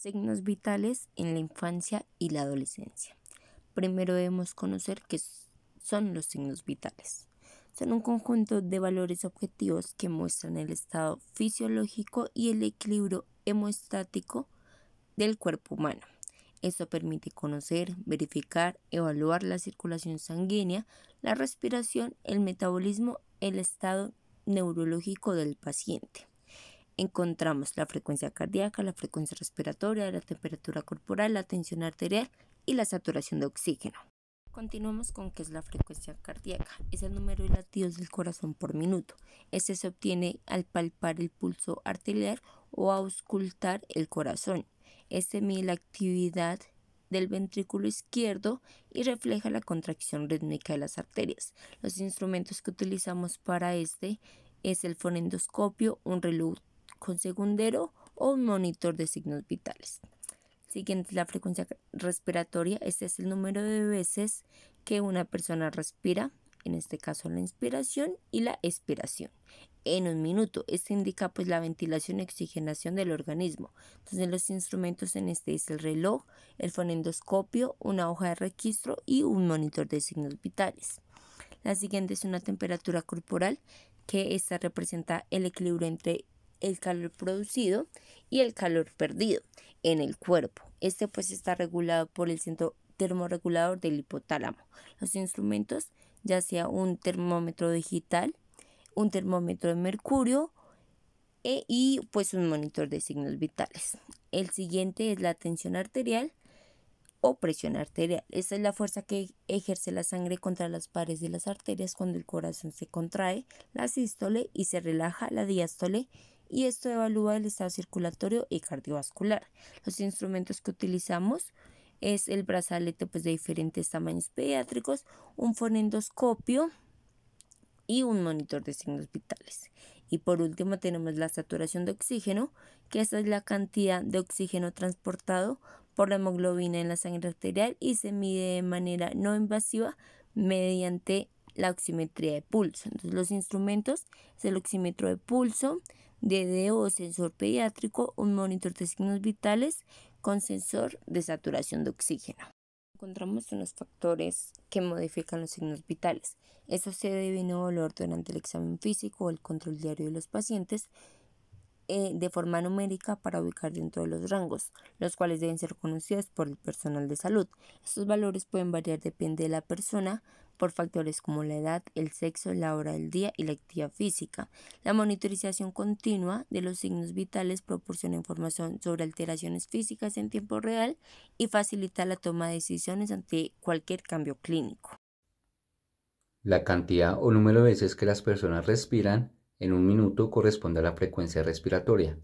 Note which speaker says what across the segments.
Speaker 1: Signos vitales en la infancia y la adolescencia. Primero debemos conocer qué son los signos vitales. Son un conjunto de valores objetivos que muestran el estado fisiológico y el equilibrio hemostático del cuerpo humano. Esto permite conocer, verificar, evaluar la circulación sanguínea, la respiración, el metabolismo, el estado neurológico del paciente. Encontramos la frecuencia cardíaca, la frecuencia respiratoria, la temperatura corporal, la tensión arterial y la saturación de oxígeno. Continuamos con qué es la frecuencia cardíaca. Es el número de latidos del corazón por minuto. Este se obtiene al palpar el pulso arterial o auscultar el corazón. Este mide la actividad del ventrículo izquierdo y refleja la contracción rítmica de las arterias. Los instrumentos que utilizamos para este es el fonendoscopio, un reloj con segundero o un monitor de signos vitales. Siguiente, la frecuencia respiratoria. Este es el número de veces que una persona respira, en este caso la inspiración y la expiración, en un minuto. Este indica la ventilación y oxigenación del organismo. Entonces los instrumentos en este es el reloj, el fonendoscopio, una hoja de registro y un monitor de signos vitales. La siguiente es una temperatura corporal, que esta representa el equilibrio entre el calor producido y el calor perdido en el cuerpo. Este está regulado por el centro termorregulador del hipotálamo. Los instrumentos, ya sea un termómetro digital, un termómetro de mercurio y un monitor de signos vitales. El siguiente es la tensión arterial o presión arterial. Esta es la fuerza que ejerce la sangre contra las paredes de las arterias cuando el corazón se contrae, la sístole, y se relaja, la diástole, y esto evalúa el estado circulatorio y cardiovascular. Los instrumentos que utilizamos es el brazalete de diferentes tamaños pediátricos, un fonendoscopio y un monitor de signos vitales. Y por último tenemos la saturación de oxígeno, que esta es la cantidad de oxígeno transportado por la hemoglobina en la sangre arterial y se mide de manera no invasiva mediante la oximetría de pulso. Entonces los instrumentos es el oxímetro de pulso, DDO o sensor pediátrico, un monitor de signos vitales con sensor de saturación de oxígeno. Encontramos unos factores que modifican los signos vitales. Eso se deben evaluar durante el examen físico o el control diario de los pacientes de forma numérica para ubicar dentro de los rangos, los cuales deben ser conocidos por el personal de salud. Estos valores pueden variar, depende de la persona, por factores como la edad, el sexo, la hora del día y la actividad física. La monitorización continua de los signos vitales proporciona información sobre alteraciones físicas en tiempo real y facilita la toma de decisiones ante cualquier cambio clínico.
Speaker 2: La cantidad o número de veces que las personas respiran en un minuto corresponde a la frecuencia respiratoria.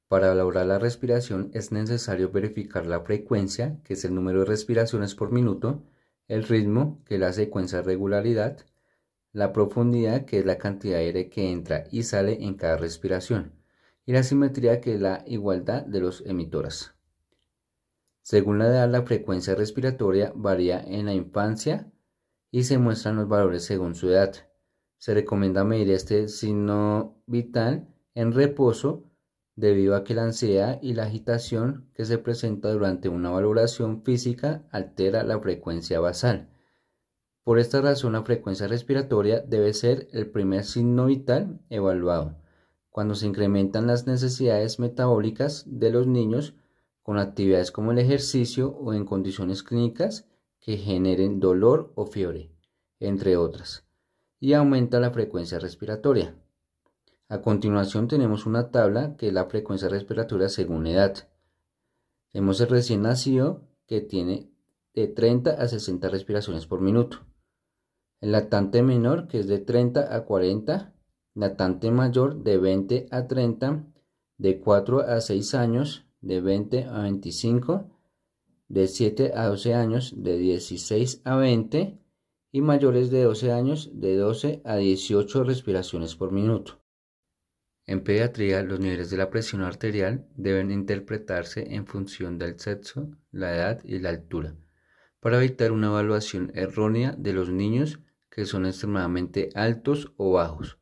Speaker 2: Para lograr la respiración es necesario verificar la frecuencia, que es el número de respiraciones por minuto, el ritmo, que es la secuencia de regularidad, la profundidad, que es la cantidad de aire que entra y sale en cada respiración, y la simetría, que es la igualdad de los emitoras. Según la edad, la frecuencia respiratoria varía en la infancia y se muestran los valores según su edad. Se recomienda medir este signo vital en reposo debido a que la ansiedad y la agitación que se presenta durante una valoración física altera la frecuencia basal. Por esta razón, la frecuencia respiratoria debe ser el primer signo vital evaluado. Cuando se incrementan las necesidades metabólicas de los niños con actividades como el ejercicio o en condiciones clínicas que generen dolor o fiebre, entre otras, y aumenta la frecuencia respiratoria. A continuación tenemos una tabla que es la frecuencia respiratoria según edad. Tenemos el recién nacido, que tiene de 30 a 60 respiraciones por minuto. El lactante menor, que es de 30 a 40, lactante mayor de 20 a 30, de 4 a 6 años, de 20 a 25, de 7 a 12 años, de 16 a 20, y mayores de 12 años, de 12 a 18 respiraciones por minuto. En pediatría, los niveles de la presión arterial deben interpretarse en función del sexo, la edad y la altura, para evitar una evaluación errónea de los niños que son extremadamente altos o bajos.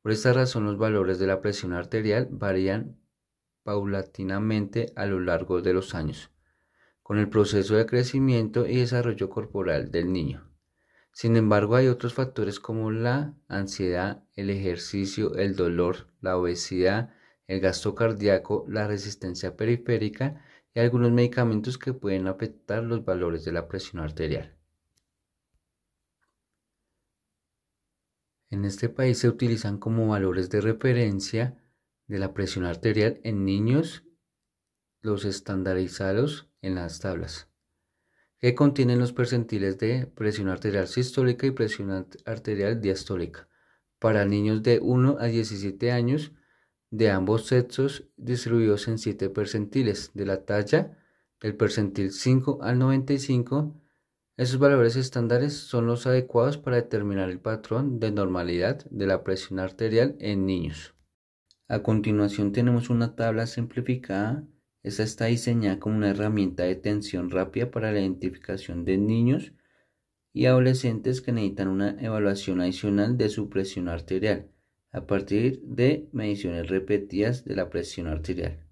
Speaker 2: Por esta razón, los valores de la presión arterial varían paulatinamente a lo largo de los años, con el proceso de crecimiento y desarrollo corporal del niño. Sin embargo, hay otros factores como la ansiedad, el ejercicio, el dolor, la obesidad, el gasto cardíaco, la resistencia periférica y algunos medicamentos que pueden afectar los valores de la presión arterial. En este país se utilizan como valores de referencia de la presión arterial en niños los estandarizados en las tablas, que contienen los percentiles de presión arterial sistólica y presión arterial diastólica para niños de 1 a 17 años de ambos sexos, distribuidos en 7 percentiles de la talla del percentil 5 al 95. Esos valores estándares son los adecuados para determinar el patrón de normalidad de la presión arterial en niños. A continuación tenemos una tabla simplificada. Esta está diseñada como una herramienta de tensión rápida para la identificación de niños y adolescentes que necesitan una evaluación adicional de su presión arterial a partir de mediciones repetidas de la presión arterial.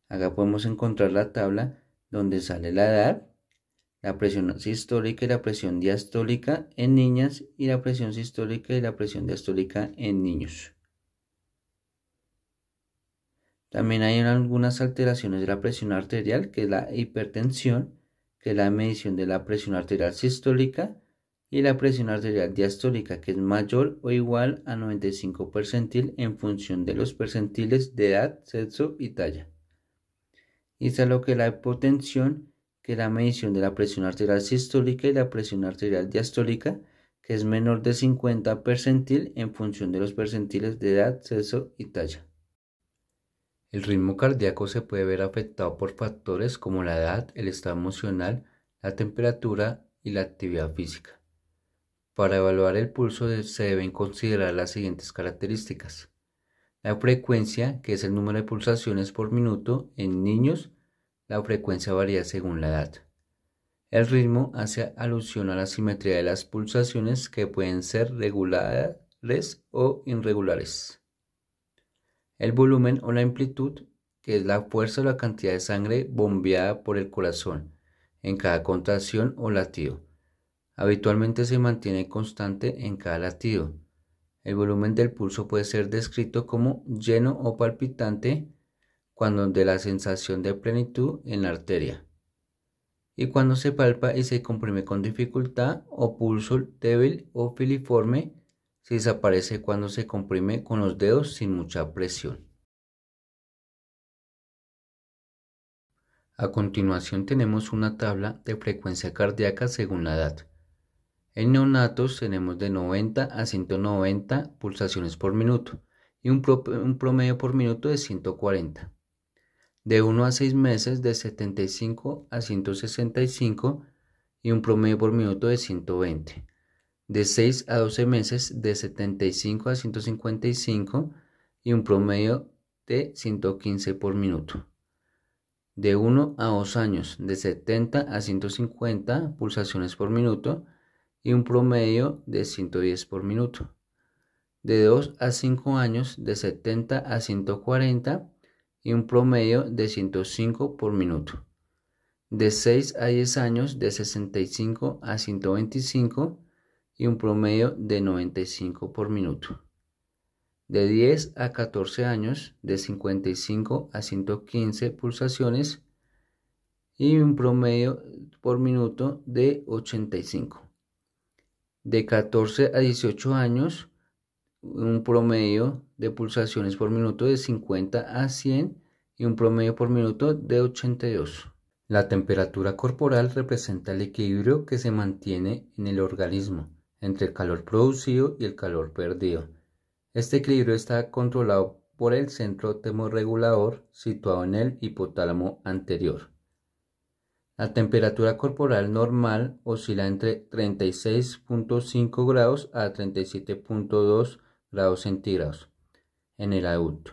Speaker 2: Acá podemos encontrar la tabla donde sale la edad, la presión sistólica y la presión diastólica en niñas y la presión sistólica y la presión diastólica en niños. También hay algunas alteraciones de la presión arterial, que es la hipertensión, que es la medición de la presión arterial sistólica, y la presión arterial diastólica, que es mayor o igual a 95 percentil en función de los percentiles de edad, sexo y talla. Y está lo que es la hipotensión, que es la medición de la presión arterial sistólica y la presión arterial diastólica, que es menor de 50 percentil en función de los percentiles de edad, sexo y talla. El ritmo cardíaco se puede ver afectado por factores como la edad, el estado emocional, la temperatura y la actividad física. Para evaluar el pulso se deben considerar las siguientes características. La frecuencia, que es el número de pulsaciones por minuto en niños, la frecuencia varía según la edad. El ritmo hace alusión a la simetría de las pulsaciones, que pueden ser regulares o irregulares. El volumen o la amplitud, que es la fuerza o la cantidad de sangre bombeada por el corazón en cada contracción o latido. Habitualmente se mantiene constante en cada latido. El volumen del pulso puede ser descrito como lleno o palpitante cuando de la sensación de plenitud en la arteria, y cuando se palpa y se comprime con dificultad, o pulso débil o filiforme, si desaparece cuando se comprime con los dedos sin mucha presión. A continuación tenemos una tabla de frecuencia cardíaca según la edad. En neonatos tenemos de 90 a 190 pulsaciones por minuto y un promedio por minuto de 140. De 1 a 6 meses de 75 a 165 y un promedio por minuto de 120. De 6 a 12 meses de 75 a 155 y un promedio de 115 por minuto. De 1 a 2 años de 70 a 150 pulsaciones por minuto y un promedio de 110 por minuto. De 2 a 5 años de 70 a 140 y un promedio de 105 por minuto. De 6 a 10 años de 65 a 125 y un promedio de 95 por minuto. De 10 a 14 años de 55 a 115 pulsaciones y un promedio por minuto de 85. De 14 a 18 años, un promedio de pulsaciones por minuto de 50 a 100 y un promedio por minuto de 82. La temperatura corporal representa el equilibrio que se mantiene en el organismo entre el calor producido y el calor perdido. Este equilibrio está controlado por el centro termorregulador situado en el hipotálamo anterior. La temperatura corporal normal oscila entre 36.5 grados a 37.2 grados centígrados en el adulto.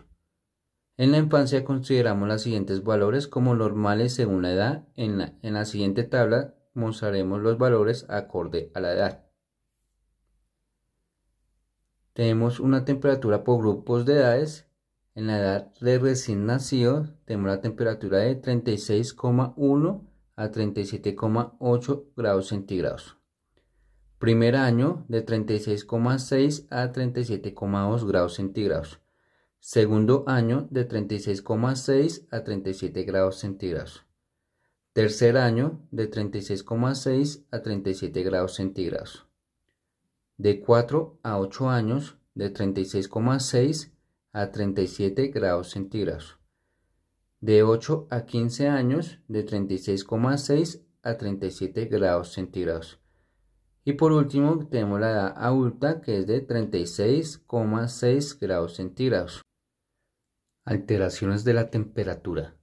Speaker 2: En la infancia consideramos los siguientes valores como normales según la edad. En la siguiente tabla mostraremos los valores acorde a la edad. Tenemos una temperatura por grupos de edades En la edad de recién nacido tenemos la temperatura de 36,1 a 37,8 grados centígrados. Primer año de 36,6 a 37,2 grados centígrados. Segundo año de 36,6 a 37 grados centígrados. Tercer año de 36,6 a 37 grados centígrados. De 4 a 8 años de 36,6 a 37 grados centígrados. De 8 a 15 años de 36,6 a 37 grados centígrados. Y por último tenemos la edad adulta, que es de 36,6 grados centígrados. Alteraciones de la temperatura.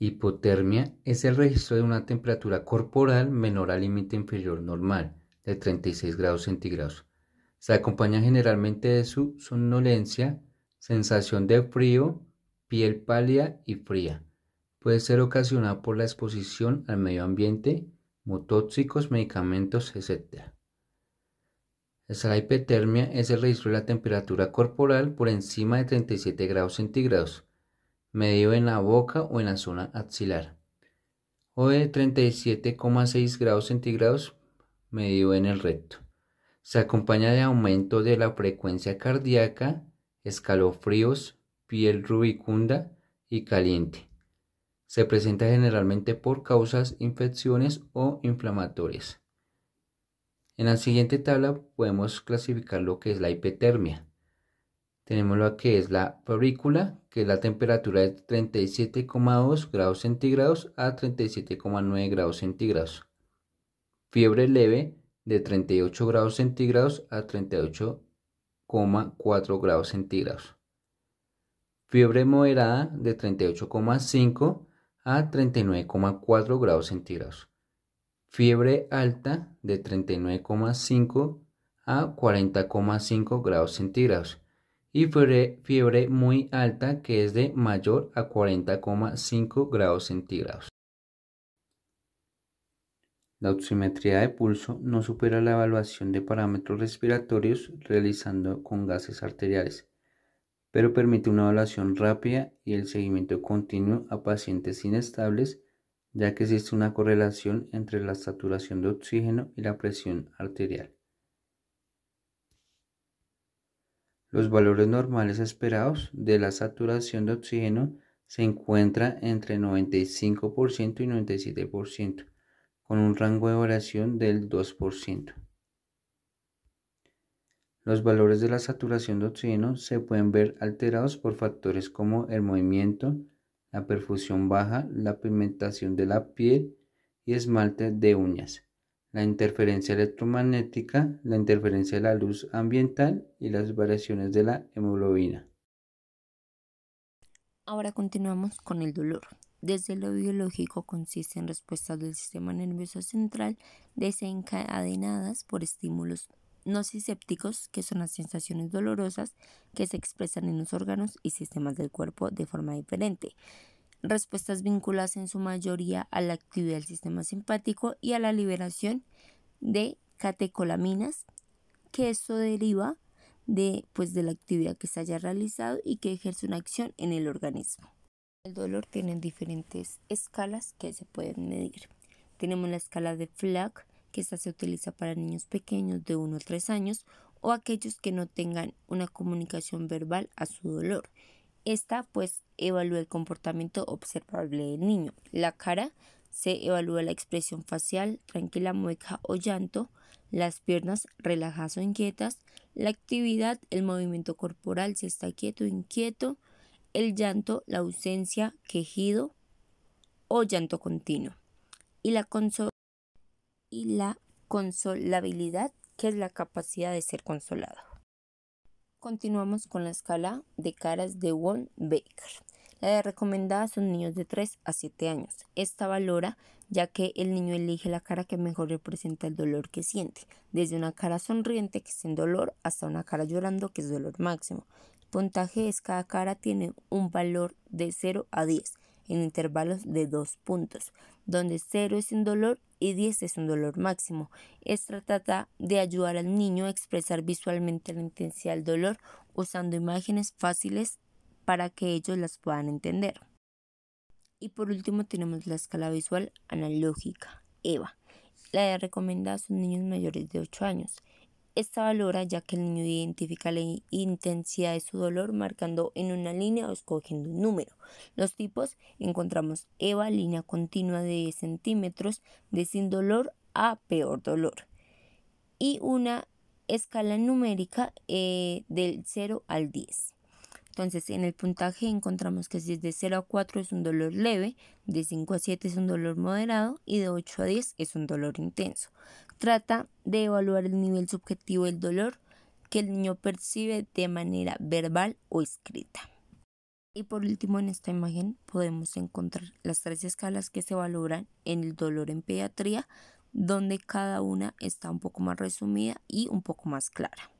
Speaker 2: Hipotermia es el registro de una temperatura corporal menor al límite inferior normal de 36 grados centígrados. Se acompaña generalmente de su somnolencia, sensación de frío, piel pálida y fría. Puede ser ocasionada por la exposición al medio ambiente, tóxicos, medicamentos, etc. La hipotermia es el registro de la temperatura corporal por encima de 37 grados centígrados, medido en la boca o en la zona axilar, o de 37,6 grados centígrados, medido en el recto. Se acompaña de aumento de la frecuencia cardíaca, escalofríos, piel rubicunda y caliente. Se presenta generalmente por causas infecciones o inflamatorias. En la siguiente tabla podemos clasificar lo que es la hipotermia. Tenemos lo que es la febrícula, que es la temperatura de 37,2 grados centígrados a 37,9 grados centígrados. Fiebre leve de 38 grados centígrados a 38,4 grados centígrados. Fiebre moderada de 38,5 a 39,4 grados centígrados. Fiebre alta de 39,5 a 40,5 grados centígrados. Y fiebre muy alta, que es de mayor a 40,5 grados centígrados. La oximetría de pulso no supera la evaluación de parámetros respiratorios realizando con gases arteriales, pero permite una evaluación rápida y el seguimiento continuo a pacientes inestables, ya que existe una correlación entre la saturación de oxígeno y la presión arterial. Los valores normales esperados de la saturación de oxígeno se encuentran entre 95% y 97%, con un rango de variación del 2%. Los valores de la saturación de oxígeno se pueden ver alterados por factores como el movimiento, la perfusión baja, la pigmentación de la piel y esmalte de uñas, la interferencia electromagnética, la interferencia de la luz ambiental y las variaciones de la hemoglobina.
Speaker 1: Ahora continuamos con el dolor. Desde lo biológico consiste en respuestas del sistema nervioso central desencadenadas por estímulos nociceptivos, que son las sensaciones dolorosas que se expresan en los órganos y sistemas del cuerpo de forma diferente. Respuestas vinculadas en su mayoría a la actividad del sistema simpático y a la liberación de catecolaminas, que esto deriva de la actividad que se haya realizado y que ejerce una acción en el organismo. El dolor tiene diferentes escalas que se pueden medir. Tenemos la escala de Flack, que esta se utiliza para niños pequeños de 1 a 3 años o aquellos que no tengan una comunicación verbal a su dolor. Esta evalúa el comportamiento observable del niño. La cara se evalúa la expresión facial, tranquila, mueca o llanto, las piernas relajadas o inquietas, la actividad, el movimiento corporal, si está quieto o inquieto, el llanto, la ausencia, quejido o llanto continuo, y la consolabilidad, que es la capacidad de ser consolado. Continuamos con la escala de caras de Wong-Baker. La de recomendada son niños de 3 a 7 años. Esta valora ya que el niño elige la cara que mejor representa el dolor que siente, desde una cara sonriente, que es sin dolor, hasta una cara llorando, que es dolor máximo. El puntaje es: cada cara tiene un valor de 0 a 10 en intervalos de 2 puntos, donde 0 es sin dolor y 10 es un dolor máximo. Esta trata de ayudar al niño a expresar visualmente la intensidad del dolor usando imágenes fáciles para que ellos las puedan entender. Y por último tenemos la escala visual analógica, EVA. La recomendada son niños mayores de 8 años. Esta valora ya que el niño identifica la intensidad de su dolor marcando en una línea o escogiendo un número. Los tipos encontramos EVA, línea continua de 10 centímetros, de sin dolor a peor dolor. Y una escala numérica del 0 al 10. Entonces, en el puntaje encontramos que si es de 0 a 4 es un dolor leve, de 5 a 7 es un dolor moderado y de 8 a 10 es un dolor intenso. Trata de evaluar el nivel subjetivo del dolor que el niño percibe de manera verbal o escrita. Y por último, en esta imagen podemos encontrar las 3 escalas que se valoran en el dolor en pediatría, donde cada una está un poco más resumida y un poco más clara.